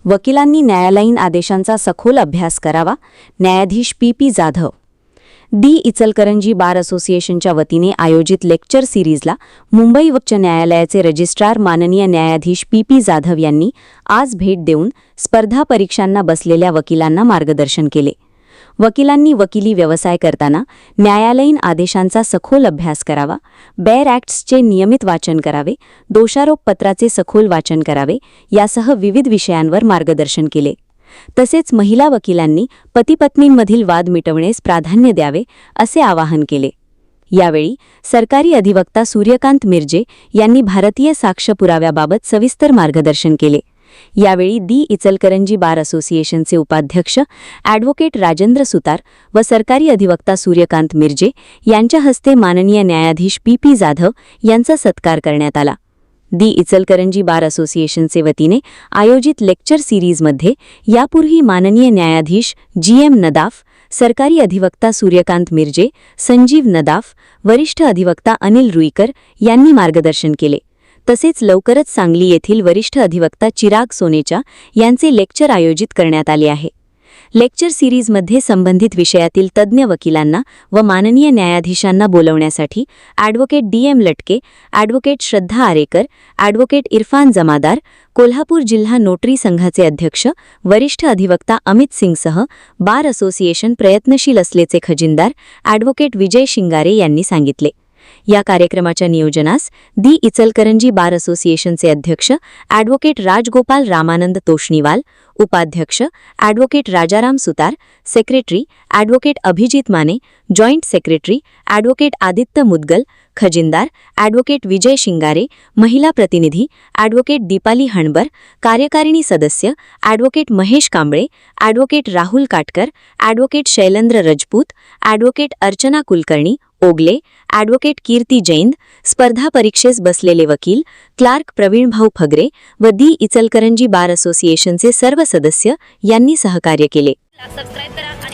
वकिलांनी न्यायालयीन आदेशांचा सखोल अभ्यास करावा. न्यायाधीश पी जाधव. इचलकरंजी बार असोसिएशनच्या वतीने आयोजित लेक्चर सिरीजला मुंबई उच्च न्यायालयाचे रजिस्ट्रार माननीय न्यायाधीश पी जाधव यांनी आज भेट देऊन स्पर्धा परीक्षांना बसलेल्या वकिलांना मार्गदर्शन केले. वकिलांनी वकिली व्यवसाय करताना न्यायालयीन आदेशांचा सखोल अभ्यास करावा, बेअर ॲक्ट्सचे नियमित वाचन करावे, दोषारोपपत्राचे सखोल वाचन करावे यासह विविध विषयांवर मार्गदर्शन केले. तसेच महिला वकिलांनी पती-पत्नींमधील वाद मिटवण्यास प्राधान्य द्यावे असे आवाहन केले. यावेळी सरकारी अधिवक्ता सूर्यकांत मिर्जे यांनी भारतीय साक्ष पुराव्याबाबत सविस्तर मार्गदर्शन केले. यावेळी इचलकरंजी बार असोसिएशनचे उपाध्यक्ष ॲडव्होकेट राजेंद्र सुतार व सरकारी अधिवक्ता सूर्यकांत मिर्जे यांच्या हस्ते माननीय न्यायाधीश पी जाधव यांचा सत्कार करण्यात आला. इचलकरंजी बार असोसिएशनचे वतीने आयोजित लेक्चर सिरीजमध्ये यापूर्वी माननीय न्यायाधीश GM नदाफ, सरकारी अधिवक्ता सूर्यकांत मिर्जे, संजीव नदाफ, वरिष्ठ अधिवक्ता अनिल रुईकर यांनी मार्गदर्शन केले. तसेच लवकरच सांगली येथील वरिष्ठ अधिवक्ता चिराग सोनेचा यांचे लेक्चर आयोजित करण्यात आले आहे. लेक्चर सिरीजमध्ये संबंधित विषयातील तज्ज्ञ वकिलांना व माननीय न्यायाधीशांना बोलवण्यासाठी ॲडव्होकेट DM लटके, ॲडव्होकेट श्रद्धा आरेकर, ॲडव्होकेट इरफान जमादार, कोल्हापूर जिल्हा नोटरी संघाचे अध्यक्ष वरिष्ठ अधिवक्ता अमित सिंगसह बार असोसिएशन प्रयत्नशील असल्याचे खजिनदार ॲडव्होकेट विजय शिंगारे यांनी सांगितले. या कार्यक्रमाच्या नियोजनास इचलकरंजी बार असोसिएशनचे अध्यक्ष ॲडव्होकेट राजगोपाल रामानंद तोष्णीवाल, उपाध्यक्ष advocate Rajaram Sutar, secretary advocate Abhijit Mane, joint secretary advocate Aditya Mudgal, खजिनदार ॲडव्होकेट विजय शिंगारे, महिला प्रतिनिधी ॲडव्होकेट दीपाली हणबर, कार्यकारिणी सदस्य advocate Mahesh Kamble, advocate Rahul Katkar, advocate Shailendra Rajput, advocate Archana Kulkarni Ogale, advocate Kirti Jain, स्पर्धा परीक्षेस बसलेले वकील, क्लार्क प्रवीणभाऊ फगरे व इचलकरंजी बार असोसिएशनचे सर्व सदस्य यांनी सहकार्य केले. सबस्क्राइब करा.